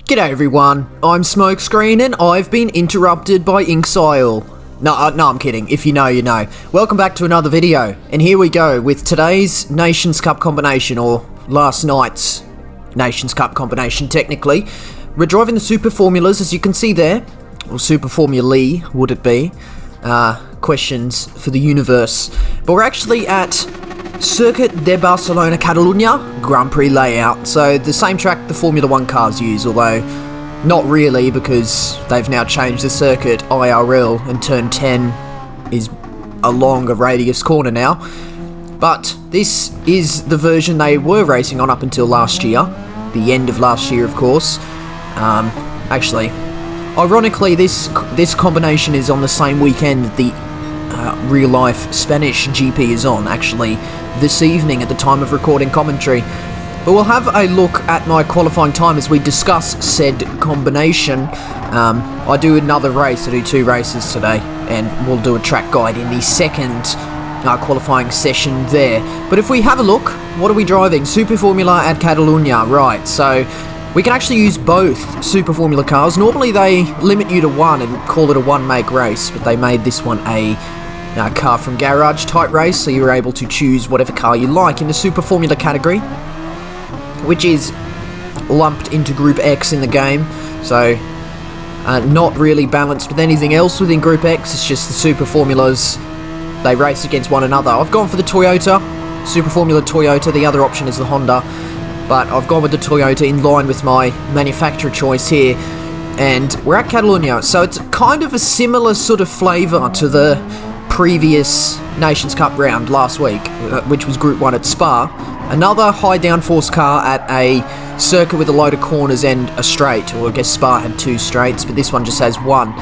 G'day everyone, I'm Smokescreen and I've been interrupted by Inksile. No, I'm kidding. If you know, you know. Welcome back to another video, and here we go with today's Nations Cup combination, or last night's Nations Cup combination technically. We're driving the Super Formulas, as you can see there, or Super Formulae would it be? Questions for the universe. But we're actually at Circuit de Barcelona Catalunya Grand Prix layout, so the same track the Formula 1 cars use, although not really, because they've now changed the circuit IRL and turn 10 is along a radius corner now. But this is the version they were racing on up until last year, the end of last year of course. Actually, ironically this combination is on the same weekend that the real life Spanish GP is on, actually this evening at the time of recording commentary. But we'll have a look at my qualifying time as we discuss said combination. I do another race, I do 2 races today, and we'll do a track guide in the second qualifying session there. But if we have a look, what are we driving? Super Formula at Catalunya, right, so we can actually use both Super Formula cars. Normally they limit you to one and call it a one-make race, but they made this one a car from garage type race, so you were able to choose whatever car you like in the Super Formula category, which is lumped into Group X in the game, so not really balanced with anything else within Group X. It's just the Super Formulas, they race against one another. I've gone for the Toyota, Super Formula Toyota, the other option is the Honda, but I've gone with the Toyota in line with my manufacturer choice here. And we're at Catalunya, so it's kind of a similar sort of flavour to the previous Nations Cup round last week, which was Group 1 at Spa. Another high downforce car at a circuit with a load of corners and a straight, or I guess Spa had 2 straights, but this one just has 1.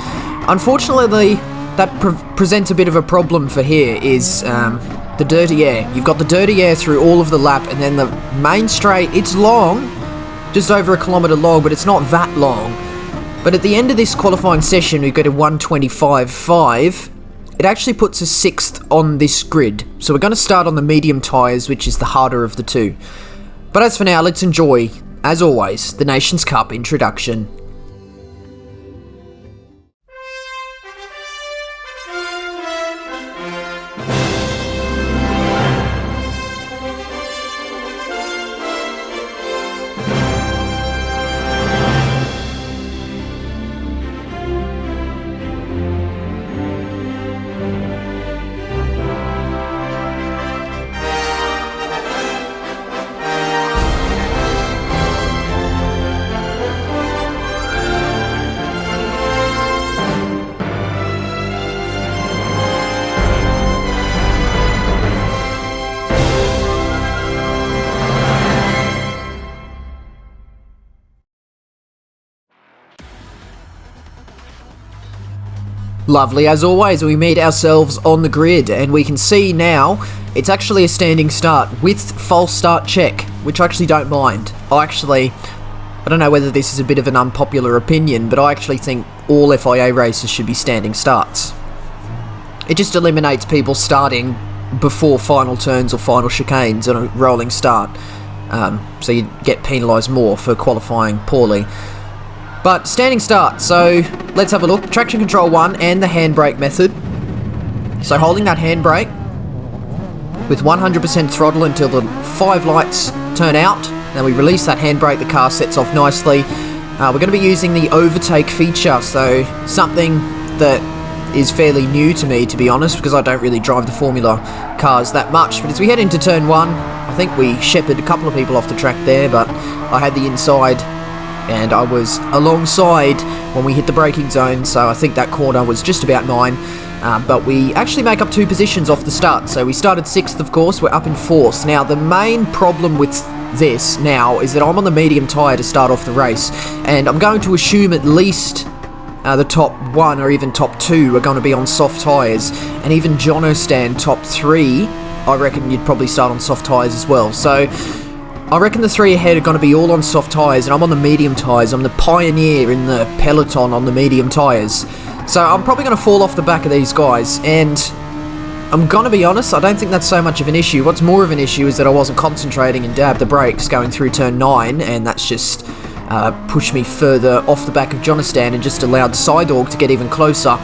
Unfortunately, that presents a bit of a problem for here, is the dirty air. You've got the dirty air through all of the lap, and then the main straight, it's long, just over a kilometre long, but it's not that long. But at the end of this qualifying session, we go to 125.5. It actually puts us 6th on this grid. So we're going to start on the medium tyres, which is the harder of the two. But as for now, let's enjoy, as always, the Nations Cup introduction. Lovely, as always, we meet ourselves on the grid, and we can see now it's actually a standing start with false start check, which I actually don't mind. I don't know whether this is a bit of an unpopular opinion, but I actually think all FIA races should be standing starts. It just eliminates people starting before final turns or final chicanes on a rolling start, so you get penalised more for qualifying poorly. But standing start, so let's have a look. Traction control 1 and the handbrake method. So holding that handbrake with 100% throttle until the 5 lights turn out. Then we release that handbrake, the car sets off nicely. We're going to be using the overtake feature, so something that is fairly new to me, to be honest, because I don't really drive the Formula cars that much. But as we head into turn 1, I think we shepherded a couple of people off the track there, but I had the inside and I was alongside when we hit the braking zone, so I think that corner was just about 9. But we actually make up 2 positions off the start, so we started 6th, of course, we're up in 4th. Now, the main problem with this now is that I'm on the medium tyre to start off the race, and I'm going to assume at least the top 1 or even top 2 are going to be on soft tyres, and even Jono Stan top 3, I reckon you'd probably start on soft tyres as well. So I reckon the 3 ahead are going to be all on soft tyres, and I'm on the medium tyres. I'm the pioneer in the peloton on the medium tyres. So I'm probably going to fall off the back of these guys, and I'm going to be honest, I don't think that's so much of an issue. What's more of an issue is that I wasn't concentrating and dabbed the brakes going through turn 9, and that's just pushed me further off the back of Jonistan and just allowed Psydog to get even closer.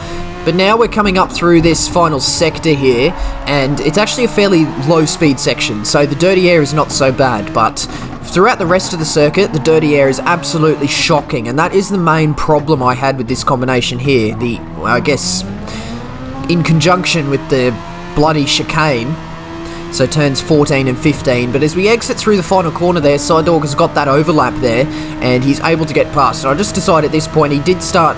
But now we're coming up through this final sector here, and it's actually a fairly low speed section, so the dirty air is not so bad, but throughout the rest of the circuit, the dirty air is absolutely shocking, and that is the main problem I had with this combination here. I guess, in conjunction with the bloody chicane, so turns 14 and 15, but as we exit through the final corner there, Psydog has got that overlap there, and he's able to get past. And I just decided at this point he did start...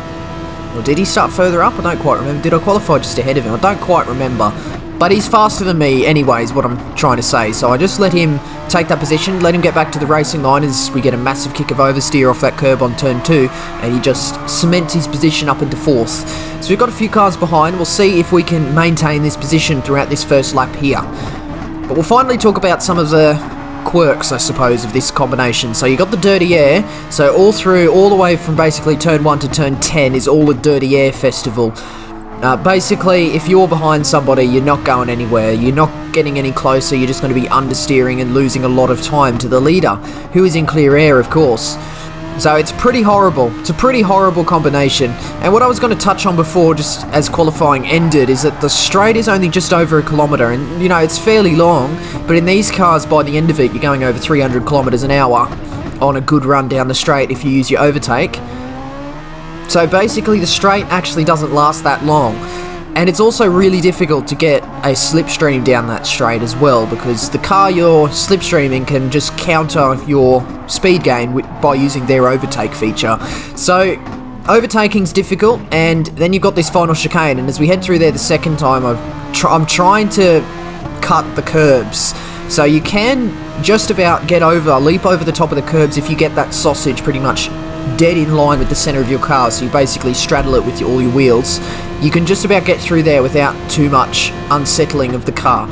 Or did he start further up? I don't quite remember. Did I qualify just ahead of him? I don't quite remember. But he's faster than me anyway, is what I'm trying to say. So I just let him take that position, let him get back to the racing line as we get a massive kick of oversteer off that curb on turn 2, and he just cements his position up into 4th. So we've got a few cars behind. We'll see if we can maintain this position throughout this first lap here. But we'll finally talk about some of the quirks, I suppose, of this combination. So you got the dirty air, so all the way from basically turn 1 to turn 10 is all a dirty air festival. Basically, if you're behind somebody, you're not going anywhere, you're not getting any closer, you're just going to be understeering and losing a lot of time to the leader, who is in clear air, of course. So it's pretty horrible. It's a pretty horrible combination. And what I was going to touch on before, just as qualifying ended, is that the straight is only just over 1 kilometre, and you know, it's fairly long, but in these cars, by the end of it, you're going over 300 kilometres an hour on a good run down the straight if you use your overtake. So basically the straight actually doesn't last that long. And it's also really difficult to get a slipstream down that straight as well, because the car you're slipstreaming can just counter your speed gain by using their overtake feature. So overtaking's difficult, and then you've got this final chicane, and as we head through there the second time, I'm trying to cut the curbs. So you can just about leap over the top of the curbs if you get that sausage pretty much dead in line with the center of your car, so you basically straddle it with all your wheels. You can just about get through there without too much unsettling of the car.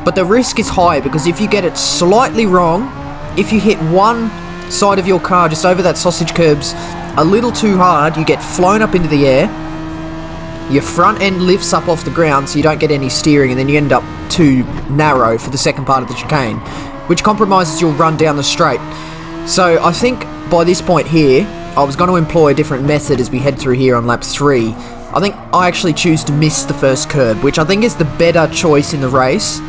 But the risk is high, because if you get it slightly wrong, if you hit one side of your car just over that sausage curbs a little too hard, you get flown up into the air, your front end lifts up off the ground so you don't get any steering, and then you end up too narrow for the second part of the chicane, which compromises your run down the straight. So I think by this point here, I was going to employ a different method as we head through here on lap 3. I think I actually choose to miss the first curb, which I think is the better choice in the race,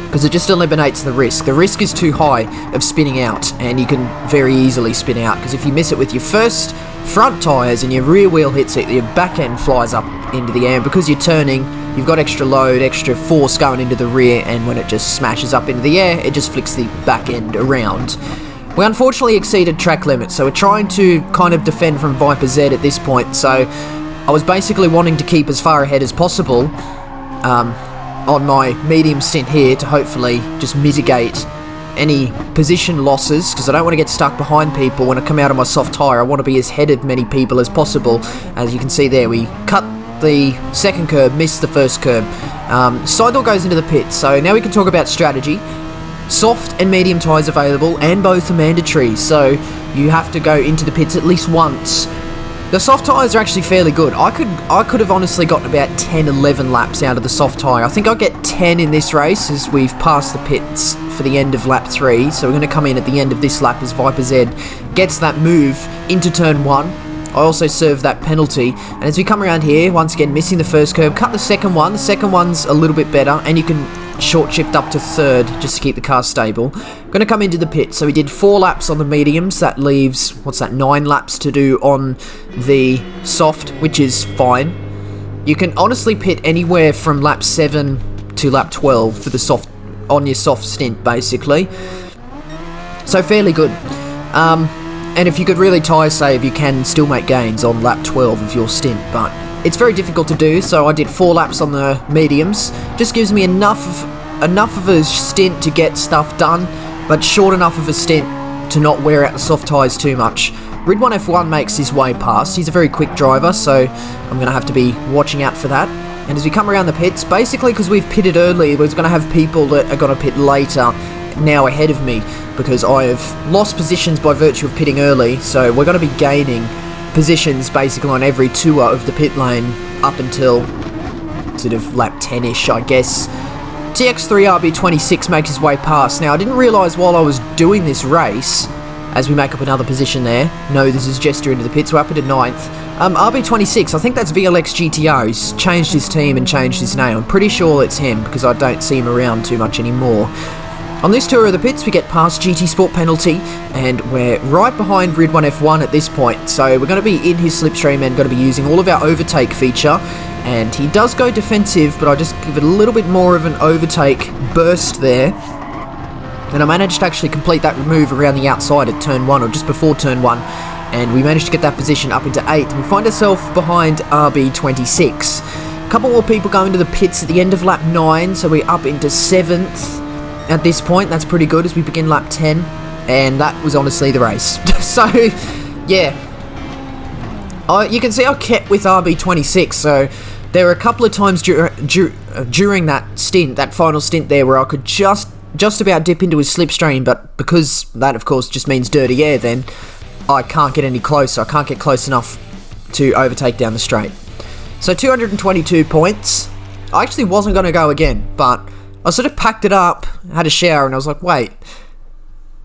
because it just eliminates the risk. The risk is too high of spinning out, and you can very easily spin out, because if you miss it with your first front tyres and your rear wheel hits it, your back end flies up into the air, and because you're turning, you've got extra load, extra force going into the rear, and when it just smashes up into the air, it just flicks the back end around. We unfortunately exceeded track limits, so we're trying to kind of defend from Viper Z at this point, so I was basically wanting to keep as far ahead as possible on my medium stint here to hopefully just mitigate any position losses, because I don't want to get stuck behind people when I come out of my soft tyre. I want to be as ahead of many people as possible. As you can see there, we cut the second curb, missed the first curb. Sidor goes into the pit, so now we can talk about strategy. Soft and medium tyres available, and both are mandatory, so you have to go into the pits at least once. The soft tyres are actually fairly good. I could have honestly gotten about 10-11 laps out of the soft tyre. I think I'll get 10 in this race as we've passed the pits for the end of lap 3, so we're going to come in at the end of this lap as Viper Z gets that move into turn 1. I also serve that penalty, and as we come around here, once again missing the first curb, cut the second one. The second one's a little bit better, and you can short shift up to third just to keep the car stable. Going to come into the pit, so we did 4 laps on the mediums. That leaves, 9 laps to do on the soft, which is fine. You can honestly pit anywhere from lap 7 to lap 12 for the soft, on your soft stint basically, so fairly good. And if you could really tyre save, you can still make gains on lap 12 of your stint, but it's very difficult to do, so I did 4 laps on the mediums. Just gives me enough of a stint to get stuff done, but short enough of a stint to not wear out the soft tyres too much. Rid1F1 makes his way past. He's a very quick driver, so I'm going to have to be watching out for that. And as we come around the pits, basically because we've pitted early, we're going to have people that are going to pit later now ahead of me, because I have lost positions by virtue of pitting early, so we're going to be gaining positions basically on every tour of the pit lane up until sort of lap 10ish, I guess. TX3RB26 makes his way past. Now, I didn't realise while I was doing this race as we make up another position there. No, this is Jester into the pits. We're up into 9th. RB26, I think that's VLX GTO. He's changed his team and changed his name. I'm pretty sure it's him because I don't see him around too much anymore. On this tour of the pits, we get past GT Sport penalty, and we're right behind Rid1F1 at this point. So we're going to be in his slipstream and going to be using all of our overtake feature. And he does go defensive, but I just give it a little bit more of an overtake burst there. And I managed to actually complete that move around the outside at turn 1, or just before turn 1. And we managed to get that position up into 8th. We find ourselves behind RB26. A couple more people going to the pits at the end of lap 9, so we're up into 7th. At this point, that's pretty good as we begin lap 10, and that was honestly the race. So, yeah. You can see I kept with RB26, so there were a couple of times during that stint, that final stint there, where I could just about dip into his slipstream, but because that, of course, just means dirty air, then I can't get any closer. I can't get close enough to overtake down the straight. So, 222 points. I actually wasn't going to go again, but I sort of packed it up, had a shower, and I was like, wait,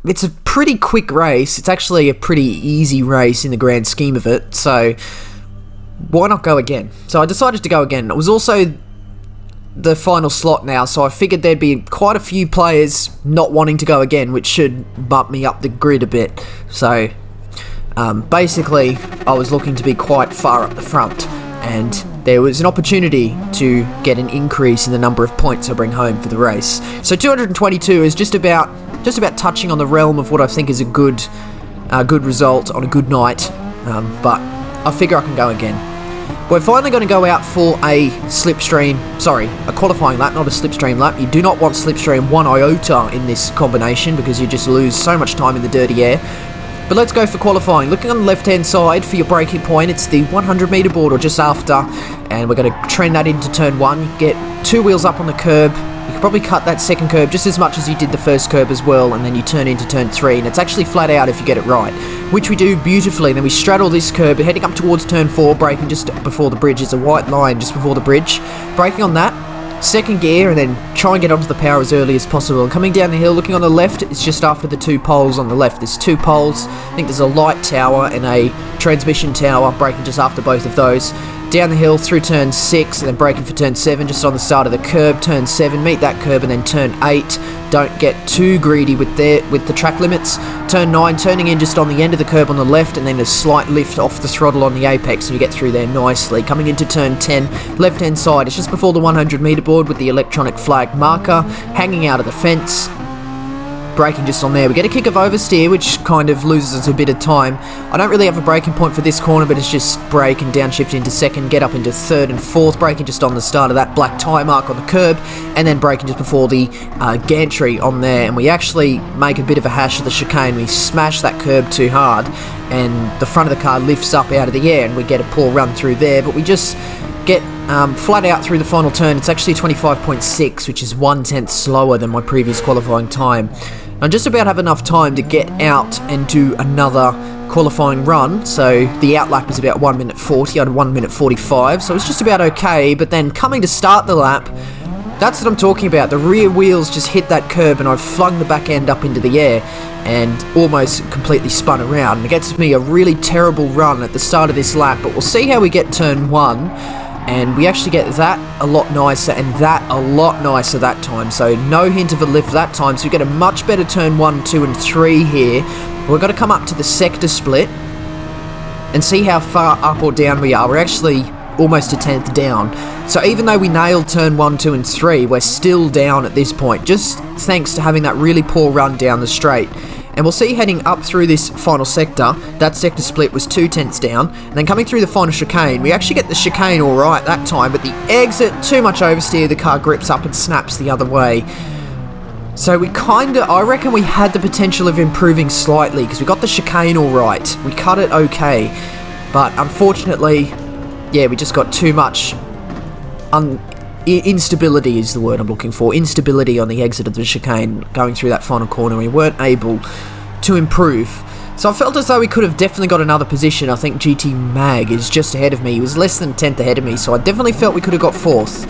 it's a pretty quick race. It's actually a pretty easy race in the grand scheme of it, so why not go again? So I decided to go again. It was also the final slot now, so I figured there'd be quite a few players not wanting to go again, which should bump me up the grid a bit. So basically, I was looking to be quite far up the front, and there was an opportunity to get an increase in the number of points I bring home for the race. So 222 is just about touching on the realm of what I think is a good result on a good night, but I figure I can go again. We're finally going to go out for a qualifying lap, not a slipstream lap. You do not want slipstream 1 iota in this combination because you just lose so much time in the dirty air. But let's go for qualifying. Looking on the left-hand side for your braking point, it's the 100-meter board or just after, and we're going to trend that into turn 1. You get 2 wheels up on the curb. You could probably cut that second curb just as much as you did the first curb as well, and then you turn into turn 3, and it's actually flat out if you get it right, which we do beautifully. Then we straddle this curb, heading up towards turn 4, braking just before the bridge. There's a white line just before the bridge. Braking on that. Second gear, and then try and get onto the power as early as possible. And coming down the hill, looking on the left, it's just after the 2 poles on the left. There's 2 poles. I think there's a light tower and a transmission tower, braking just after both of those. Down the hill through turn 6, and then braking for turn 7, just on the start of the curb. Turn 7, meet that curb, and then turn 8. Don't get too greedy with the track limits. Turn 9, turning in just on the end of the curb on the left, and then a slight lift off the throttle on the apex, and you get through there nicely. Coming into turn 10, left-hand side, it's just before the 100-meter board with the electronic flag marker, hanging out of the fence. Braking just on there. We get a kick of oversteer, which kind of loses us a bit of time. I don't really have a braking point for this corner, but it's just brake and downshift into second, get up into third and fourth, braking just on the start of that black tyre mark on the curb, and then braking just before the gantry on there. And we actually make a bit of a hash of the chicane. We smash that curb too hard, and the front of the car lifts up out of the air, and we get a poor run through there, but we just get flat out through the final turn. It's actually 25.6, which is 1/10 slower than my previous qualifying time. I just about have enough time to get out and do another qualifying run, so the out lap is about 1 minute 40, I had 1 minute 45, so it's just about okay, but then coming to start the lap, that's what I'm talking about. The rear wheels just hit that curb and I've flung the back end up into the air and almost completely spun around. It gets me a really terrible run at the start of this lap, but we'll see how we get turn 1. And we actually get that a lot nicer and that a lot nicer that time. So no hint of a lift that time. So we get a much better turn 1, 2 and 3 here. We're going to come up to the sector split and see how far up or down we are. We're actually almost a 10th down. So even though we nailed turn 1, 2 and 3, we're still down at this point. Just thanks to having that really poor run down the straight. And we'll see heading up through this final sector, that sector split was 2/10 down, and then coming through the final chicane, we actually get the chicane alright that time, but the exit, too much oversteer, the car grips up and snaps the other way. So we I reckon we had the potential of improving slightly, because we got the chicane alright, we cut it okay, but unfortunately, yeah, we just got too much instability is the word I'm looking for. Instability on the exit of the chicane going through that final corner. We weren't able to improve. So I felt as though we could have definitely got another position. I think GT Mag is just ahead of me. He was less than 10th ahead of me, so I definitely felt we could have got 4th.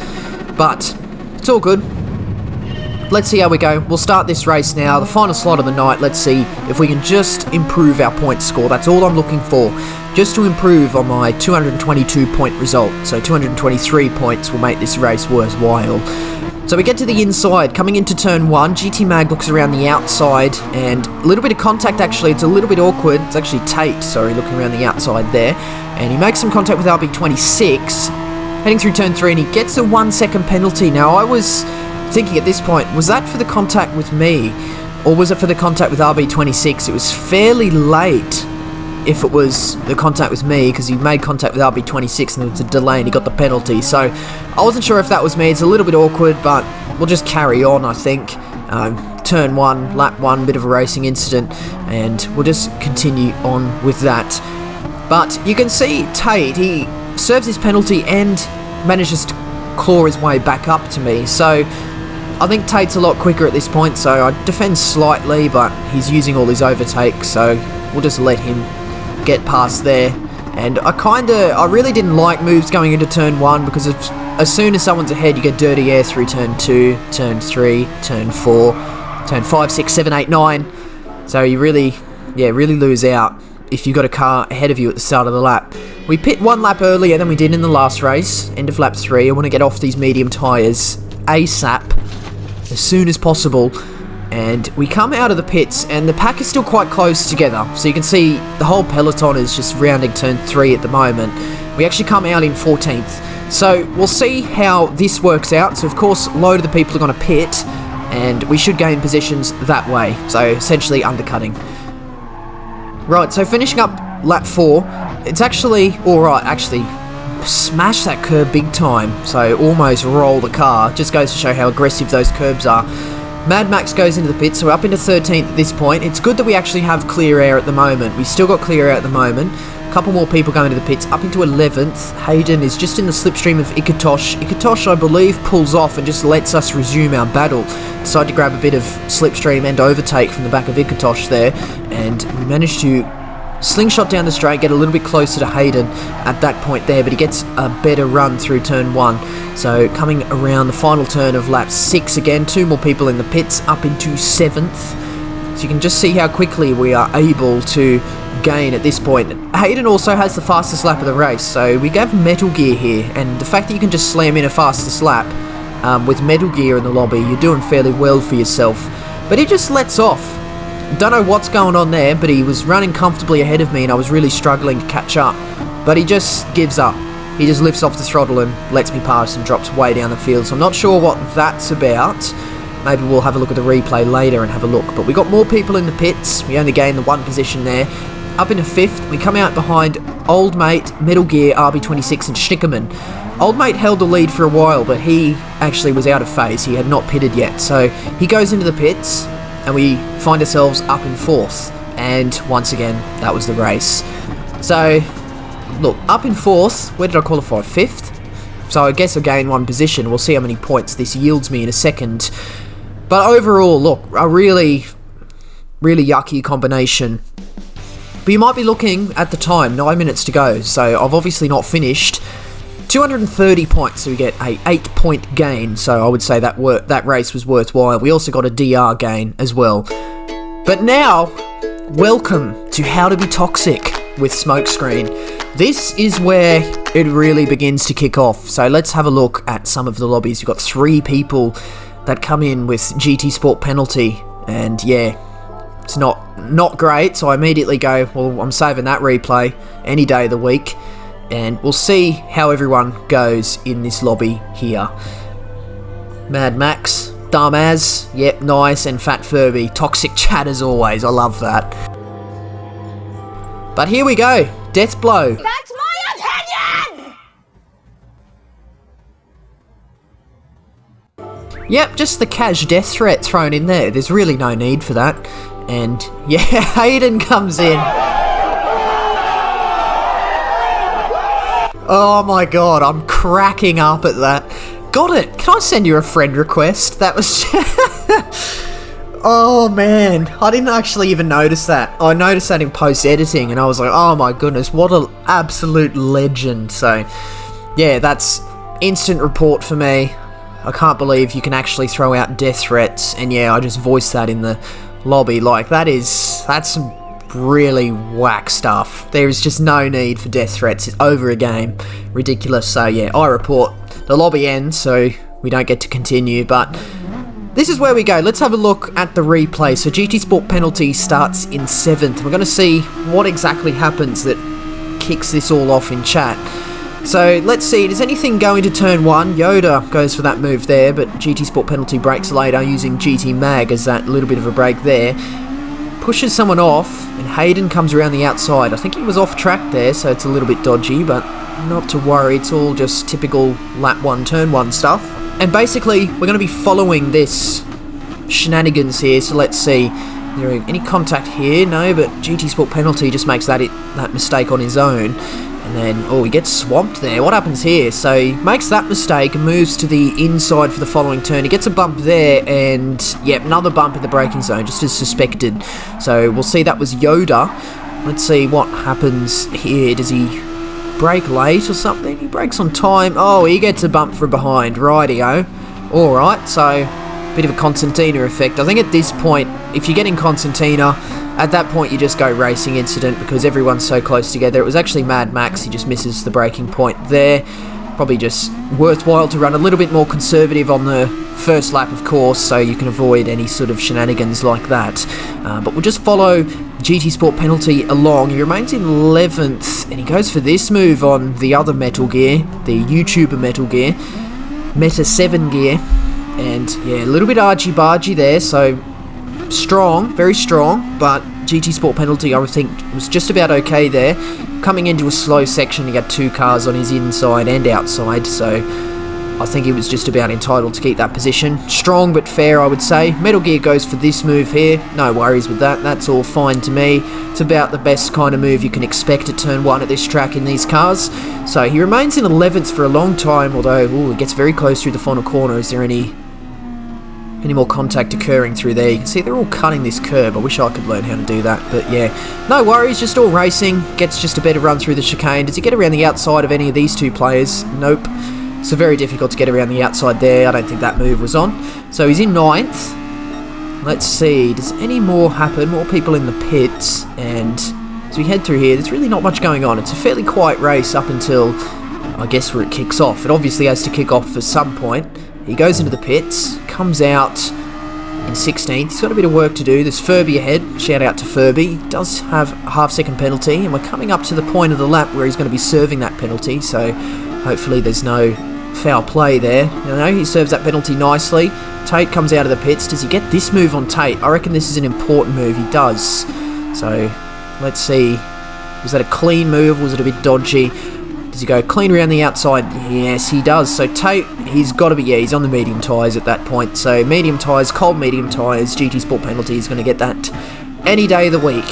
But it's all good. let's see how we go. We'll start this race now, the final slot of the night. Let's see if we can just improve our point score. That's all I'm looking for, just to improve on my 222 point result. So 223 points will make this race worthwhile. So we get to the inside, coming into turn 1, GT Mag looks around the outside, and a little bit of contact actually, it's a little bit awkward. It's actually Tate, sorry, looking around the outside there. And he makes some contact with RB26, heading through turn 3, and he gets a 1 second penalty. Now I was thinking at this point, was that for the contact with me, or was it for the contact with RB26? It was fairly late if it was the contact with me, because he made contact with RB26 and there was a delay and he got the penalty. So I wasn't sure if that was me. It's a little bit awkward, but we'll just carry on, I think. Turn 1, lap 1, bit of a racing incident, and we'll just continue on with that. But you can see Tate, he serves his penalty and manages to claw his way back up to me. So I think Tate's a lot quicker at this point, so I defend slightly, but he's using all his overtakes, so we'll just let him get past there. And I really didn't like moves going into turn 1, because as soon as someone's ahead, you get dirty air through turn 2, turn 3, turn 4, turn 5, 6, 7, 8, 9. So you really lose out if you've got a car ahead of you at the start of the lap. We pit 1 lap earlier than we did in the last race, end of lap 3. I want to get off these medium tyres ASAP, as soon as possible. And we come out of the pits, and the pack is still quite close together. So you can see the whole peloton is just rounding turn 3 at the moment. We actually come out in 14th. So we'll see how this works out. So of course, a load of the people are going to pit, and we should gain positions that way. So essentially undercutting. Right, so finishing up lap 4, it's actually alright. Actually, smash that curb big time. So almost roll the car. Just goes to show how aggressive those curbs are. Mad Max goes into the pits, so we're up into 13th at this point. It's good that we actually have clear air at the moment. We still got clear air at the moment. A couple more people going to the pits, up into 11th. Hayden is just in the slipstream of Ikatosh. Ikatosh, I believe, pulls off and just lets us resume our battle. Decide to grab a bit of slipstream and overtake from the back of Ikatosh there, and we managed to slingshot down the straight, get a little bit closer to Hayden at that point there, but he gets a better run through turn 1. So coming around the final turn of lap 6 again, 2 more people in the pits, up into 7th. So you can just see how quickly we are able to gain at this point. Hayden also has the fastest lap of the race, so we have Metal Gear here, and the fact that you can just slam in a fastest lap with Metal Gear in the lobby, you're doing fairly well for yourself. But he just lets off. Don't know what's going on there, but he was running comfortably ahead of me and I was really struggling to catch up. But he just gives up. He just lifts off the throttle and lets me pass and drops way down the field. So I'm not sure what that's about. Maybe we'll have a look at the replay later and have a look. But we got more people in the pits. We only gained the 1 position there. Up into 5th, we come out behind Old Mate, Metal Gear, RB26 and Schnickerman. Old Mate held the lead for a while, but he actually was out of phase. He had not pitted yet. So he goes into the pits, and we find ourselves up in 4th, and once again, that was the race. So, look, up in 4th, where did I qualify? 5th? So I guess I gained 1 position. We'll see how many points this yields me in a second. But overall, look, a really yucky combination. But you might be looking at the time, 9 minutes to go, so I've obviously not finished. 230 points, so we get a 8-point gain, so I would say that race was worthwhile. We also got a DR gain as well. But now, welcome to How to Be Toxic with Smokescreen. This is where it really begins to kick off, so let's have a look at some of the lobbies. We've got 3 people that come in with GT Sport penalty, and yeah, it's not great, so I immediately go, well, I'm saving that replay any day of the week. And we'll see how everyone goes in this lobby here. Mad Max, Dumbass, yep, nice, and Fat Furby. Toxic chat as always, I love that. But here we go, Death Blow. That's my opinion! Yep, just the cash death threat thrown in there. There's really no need for that. And yeah, Hayden comes in. Oh my god, I'm cracking up at that. Got it! Can I send you a friend request? That was... Oh man, I didn't actually even notice that. I noticed that in post-editing and I was like, oh my goodness, what an absolute legend. So, yeah, that's instant report for me. I can't believe you can actually throw out death threats, and yeah, I just voiced that in the lobby. Like, that's some really whack stuff. There is just no need for death threats. It's over a game. Ridiculous. So yeah, I report. The lobby ends, so we don't get to continue, but this is where we go. Let's have a look at the replay. So GT Sport penalty starts in 7th. We're going to see what exactly happens that kicks this all off in chat. So let's see, does anything go into turn 1? Yoda goes for that move there, but GT Sport penalty breaks later using GT Mag as that little bit of a break there. Pushes someone off, and Hayden comes around the outside. I think he was off track there, so it's a little bit dodgy, but not to worry. It's all just typical lap 1, turn 1 stuff. And basically, we're going to be following this shenanigans here, so let's see. Is there any contact here? No, but GT Sport penalty just makes that mistake on his own. And then, oh, he gets swamped there. What happens here? So he makes that mistake and moves to the inside for the following turn. He gets a bump there, and, yep, another bump in the braking zone, just as suspected. So we'll see that was Yoda. Let's see what happens here. Does he brake late or something? He brakes on time. Oh, he gets a bump from behind. Rightio. Alright, so bit of a Constantina effect. I think at this point, if you're getting Constantina, at that point you just go racing incident because everyone's so close together. It was actually Mad Max. He just misses the braking point there. Probably just worthwhile to run a little bit more conservative on the first lap, of course, so you can avoid any sort of shenanigans like that. But we'll just follow GT Sport penalty along. He remains in 11th, and he goes for this move on the other Metal Gear, the YouTuber Metal Gear, Meta 7 gear. And yeah, a little bit argy-bargy there, so strong, very strong, but GT Sport penalty, I think, was just about okay there. Coming into a slow section, he had 2 cars on his inside and outside, so I think he was just about entitled to keep that position. Strong but fair, I would say. Metal Gear goes for this move here. No worries with that. That's all fine to me. It's about the best kind of move you can expect at turn 1 at this track in these cars. So he remains in 11th for a long time, although ooh, it gets very close through the final corner. Is there any more contact occurring through there? You can see they're all cutting this curb. I wish I could learn how to do that, but yeah, no worries, just all racing. Gets just a better run through the chicane. Does he get around the outside of any of these 2 players? Nope. So very difficult to get around the outside there. I don't think that move was on. So he's in 9th. Let's see, does any more happen? More people in the pits, and as we head through here, there's really not much going on. It's a fairly quiet race up until, I guess, where it kicks off. It obviously has to kick off at some point. He goes into the pits, comes out in 16th. He's got a bit of work to do. There's Furby ahead. Shout out to Furby. He does have a half-second penalty, and we're coming up to the point of the lap where he's going to be serving that penalty, so hopefully there's no foul play there. He serves that penalty nicely. Tate comes out of the pits. Does he get this move on Tate? I reckon this is an important move. He does. So let's see. Was that a clean move? Was it a bit dodgy? Does he go clean around the outside? Yes, he does. So Tate, he's got to be, yeah, he's on the medium tyres at that point. So medium tyres, cold medium tyres, GT Sport penalty is going to get that any day of the week.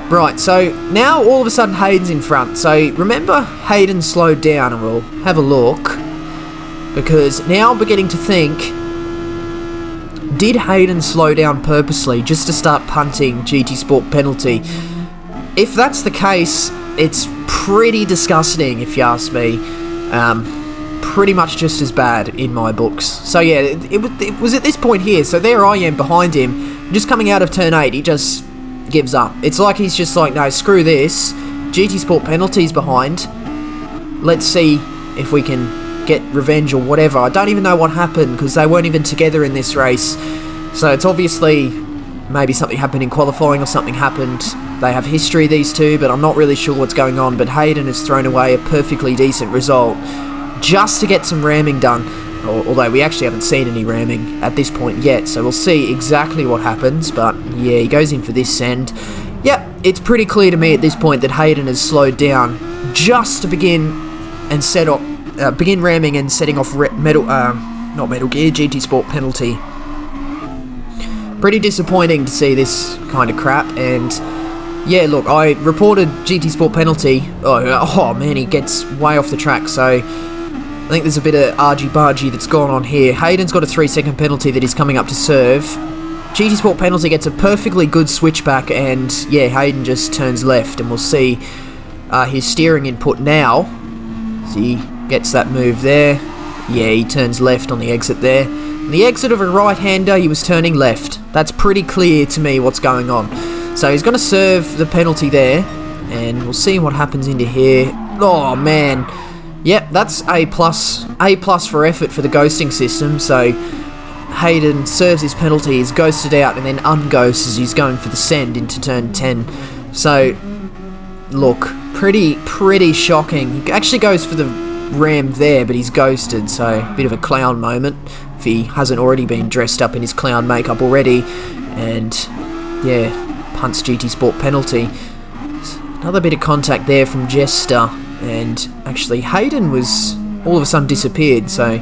Right, so now all of a sudden Hayden's in front. So remember Hayden slowed down, and we'll have a look. Because now I'm beginning to think, did Hayden slow down purposely just to start punting GT Sport penalty? If that's the case, it's pretty disgusting, if you ask me. Pretty much just as bad in my books. So yeah, it was at this point here. So there I am behind him, just coming out of turn 8. He just gives up. It's like he's just like, no, screw this. GT Sport penalties behind. Let's see if we can get revenge or whatever. I don't even know what happened because they weren't even together in this race. So it's obviously maybe something happened in qualifying or something happened. They have history, these two, but I'm not really sure what's going on. But Hayden has thrown away a perfectly decent result just to get some ramming done. Although we actually haven't seen any ramming at this point yet, so we'll see exactly what happens. But yeah, he goes in for this send. Yep, it's pretty clear to me at this point that Hayden has slowed down just to begin ramming and setting off not Metal Gear, GT Sport penalty. Pretty disappointing to see this kind of crap. And yeah, look, I reported GT Sport penalty. Oh man, he gets way off the track. So I think there's a bit of argy-bargy that's gone on here. Hayden's got a 3-second penalty that he's coming up to serve. GT Sport penalty gets a perfectly good switchback, and yeah, Hayden just turns left, and we'll see his steering input now. So he gets that move there. Yeah, he turns left on the exit there. On the exit of a right-hander, he was turning left. That's pretty clear to me what's going on. So he's going to serve the penalty there, and we'll see what happens into here. Oh, man. Yep, that's A+. A+ for effort for the ghosting system, so Hayden serves his penalty, he's ghosted out, and then unghosts as he's going for the send into turn 10. So, look, pretty shocking. He actually goes for the ram there, but he's ghosted, so a bit of a clown moment if he hasn't already been dressed up in his clown makeup already. And yeah, punts GT Sport penalty. Another bit of contact there from Jester, and actually Hayden was all of a sudden disappeared, so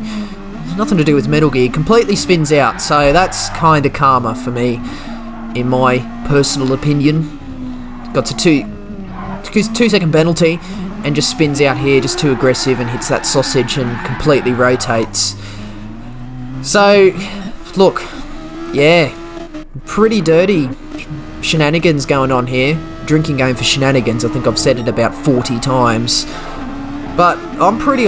nothing to do with Metal Gear. Completely spins out, so that's kind of karma for me, in my personal opinion. Got to 2-second penalty, and just spins out here, just too aggressive, and hits that sausage and completely rotates. So, look, yeah, pretty dirty shenanigans going on here. Drinking game for shenanigans, I think I've said it about 40 times. But I'm pretty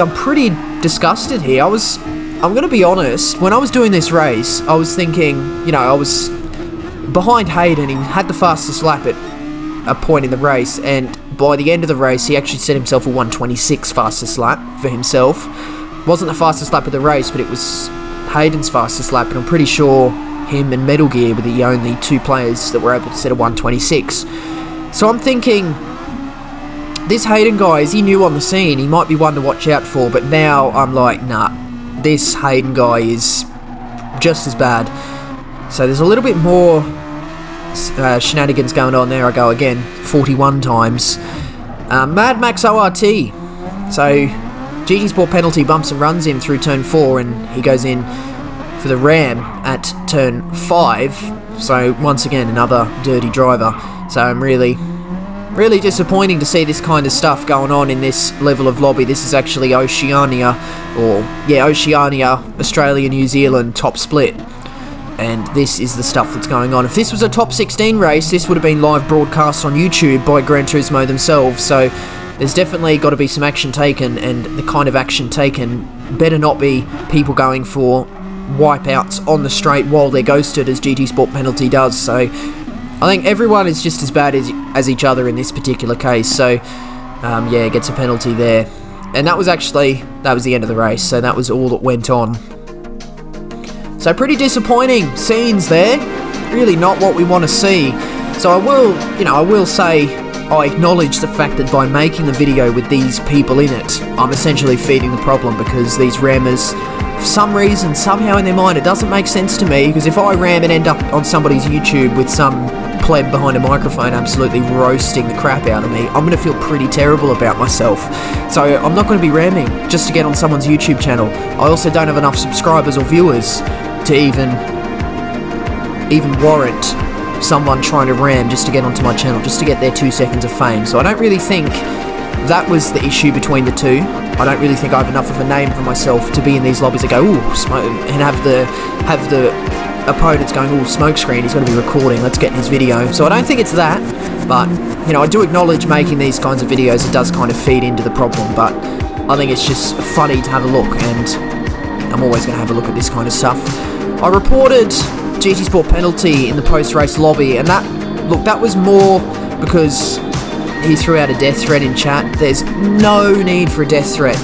disgusted here. I'm going to be honest, when I was doing this race, I was thinking, you know, I was behind Hayden. He had the fastest lap at a point in the race, and by the end of the race, he actually set himself a 1:26 fastest lap for himself. Wasn't the fastest lap of the race, but it was Hayden's fastest lap, and I'm pretty sure him and Metal Gear were the only two players that were able to set a 1:26. So I'm thinking, this Hayden guy, is he new on the scene? He might be one to watch out for, but now I'm like, nah, this Hayden guy is just as bad. So there's a little bit more shenanigans going on. There I go again, 41 times. Mad Max ORT. So GT Sport penalty bumps and runs him through turn 4, and he goes in for the ram at turn 5. So once again, another dirty driver. So I'm really disappointing to see this kind of stuff going on in this level of lobby. This is actually Oceania, Australia, New Zealand top split. And this is the stuff that's going on. If this was a top 16 race, this would have been live broadcast on YouTube by Gran Turismo themselves. So there's definitely got to be some action taken, and the kind of action taken better not be people going for wipeouts on the straight while they're ghosted, as GT Sport penalty does. So I think everyone is just as bad as each other in this particular case. So yeah, gets a penalty there, and that was the end of the race. So that was all that went on. So pretty disappointing scenes there. Really not what we want to see. So I will say, I acknowledge the fact that by making the video with these people in it, I'm essentially feeding the problem, because these rammers, for some reason, somehow in their mind, it doesn't make sense to me, because if I ram and end up on somebody's YouTube with some pleb behind a microphone absolutely roasting the crap out of me, I'm going to feel pretty terrible about myself. So I'm not going to be ramming just to get on someone's YouTube channel. I also don't have enough subscribers or viewers to even warrant someone trying to ram just to get onto my channel, just to get their 2 seconds of fame. So I don't really think that was the issue between the two. I don't really think I have enough of a name for myself to be in these lobbies that go, ooh, smoke, and have the opponents going, ooh, Smokescreen, he's going to be recording, let's get in his video. So I don't think it's that, but, you know, I do acknowledge making these kinds of videos, it does kind of feed into the problem, but I think it's just funny to have a look, and I'm always going to have a look at this kind of stuff. I reported GT Sport penalty in the post-race lobby, and that was more because he threw out a death threat in chat. There's no need for a death threat,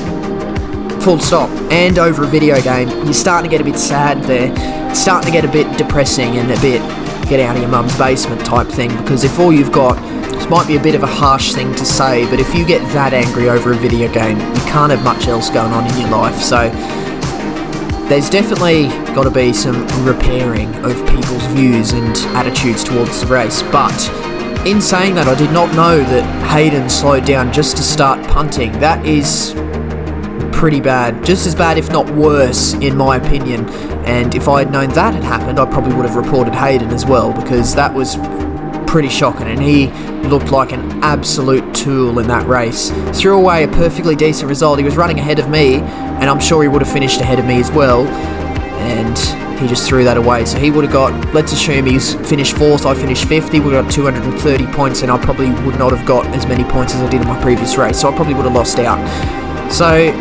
full stop. And over a video game, you're starting to get a bit sad there, it's starting to get a bit depressing and a bit get out of your mum's basement type thing, because if all you've got, this might be a bit of a harsh thing to say, but if you get that angry over a video game, you can't have much else going on in your life. So there's definitely got to be some repairing of people's views and attitudes towards the race. But in saying that, I did not know that Hayden slowed down just to start punting. That is pretty bad. Just as bad, if not worse, in my opinion. And if I had known that had happened, I probably would have reported Hayden as well, because that was pretty shocking, and he looked like an absolute tool in that race. Threw away a perfectly decent result. He was running ahead of me, and I'm sure he would have finished ahead of me as well, and he just threw that away. So he would have got, let's assume he's finished 4th, I finished 5th, he would have got 230 points, and I probably would not have got as many points as I did in my previous race, so I probably would have lost out. So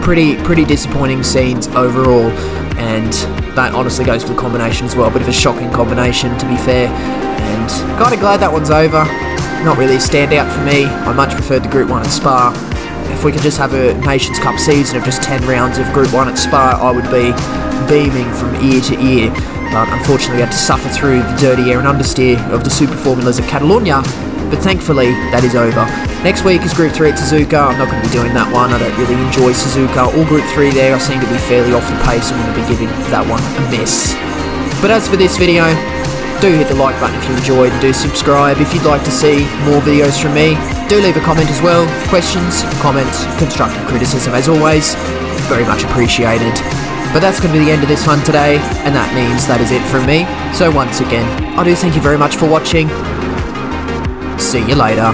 pretty disappointing scenes overall, and that honestly goes for the combination as well. Bit of a shocking combination, to be fair, and kind of glad that one's over. Not really a standout for me. I much preferred the Group 1 at Spa. If we could just have a Nations Cup season of just 10 rounds of Group 1 at Spa, I would be beaming from ear to ear. But unfortunately, we had to suffer through the dirty air and understeer of the Super Formulas of Catalonia. But thankfully, that is over. Next week is Group 3 at Suzuka. I'm not going to be doing that one. I don't really enjoy Suzuka or Group 3 there. I seem to be fairly off the pace. I'm going to be giving that one a miss. But as for this video, do hit the like button if you enjoyed, and do subscribe if you'd like to see more videos from me. Do leave a comment as well. Questions, comments, constructive criticism as always, very much appreciated. But that's going to be the end of this one today, and that means that is it from me. So once again, I do thank you very much for watching. See you later.